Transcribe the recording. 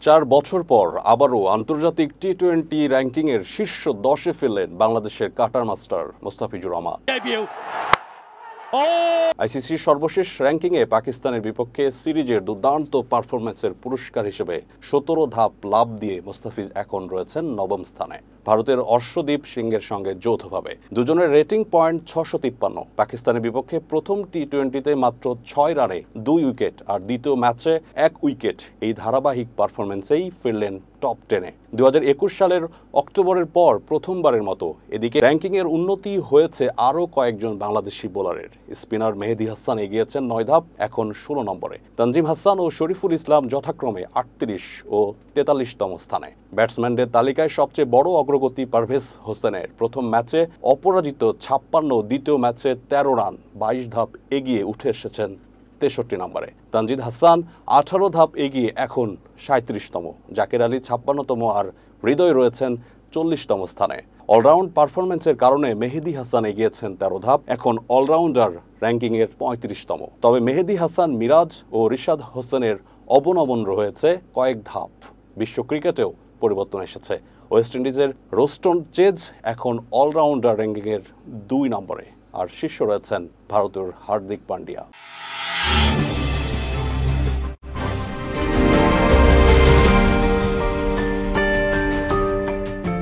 4 বছর পর আবারও আন্তর্জাতিক টি-20 র্যাঙ্কিংয়ের শীর্ষ 10-এ ফেললেন বাংলাদেশের কাটার মাস্টার মোস্তাফিজুর রহমান। আইসিসির সর্বশেষ র্যাঙ্কিংয়ে পাকিস্তানের বিপক্ষে সিরিজের দুর্দান্ত পারফরম্যান্সের পুরস্কার হিসেবে 17 ধাপ লাভ দিয়ে মোস্তাফিজ এখন রয়েছেন 9ম স্থানে, ভারতের অর্শদীপ সিংয়ের সঙ্গে যৌথভাবে। দুজনের রেটিং পয়েন্ট 653। পাকিস্তানের বিপক্ষে প্রথম টি-20তে মাত্র 6 রানে 2 উইকেট আর দ্বিতীয় ম্যাচে 1 উইকেট, এই ধারাবাহিক পারফরম্যান্সেই ফিরলেন টপ 10-এ। 2021 সালের অক্টোবরের পর প্রথমবারের মতো এদিকে র্যাঙ্কিংয়ের উন্নতি হয়েছে আরও কয়েকজন বাংলাদেশি বোলারের। স্পিনার মেহেদী হাসান এগিয়েছেন 9 ধাপ, এখন 16 নম্বরে। তানজিম হাসান ও শরীফুল ইসলাম যথাক্রমে 38 ও 43তম স্থানে। ব্যাটসম্যানদের তালিকায় সবচেয়ে বড় অগ্রগতি পারভেজ হোসেনের। প্রথম ম্যাচে অপরাজিত 56, দ্বিতীয় ম্যাচে 13 রান, 22 ধাপ এগিয়ে উঠে এসেছেন 63 নম্বরে। তানজিদ হাসান 18 ধাপ এগিয়ে এখন 37তম। জাকের আলী 56তম আর হৃদয় রয়েছেন 40তম স্থানে। অলরাউন্ড পারফরম্যান্সের কারণে মেহেদী হাসান এগিয়েছেন 13 ধাপ, এখন অলরাউন্ডার র্যাঙ্কিংয়ের 35তম। তবে মেহেদী হাসান, মিরাজ ও রিশাদ হোসেনের অবনমন রয়েছে কয়েক ধাপ। বিশ্ব ক্রিকেটেও পরিবর্তন এসেছে। ওয়েস্ট ইন্ডিজের রোস্টন চেজ এখন অলরাউন্ডার র্যাঙ্কিংয়ের 2 নম্বরে, আর শীর্ষে রয়েছেন ভারতের হার্দিক পান্ডিয়া।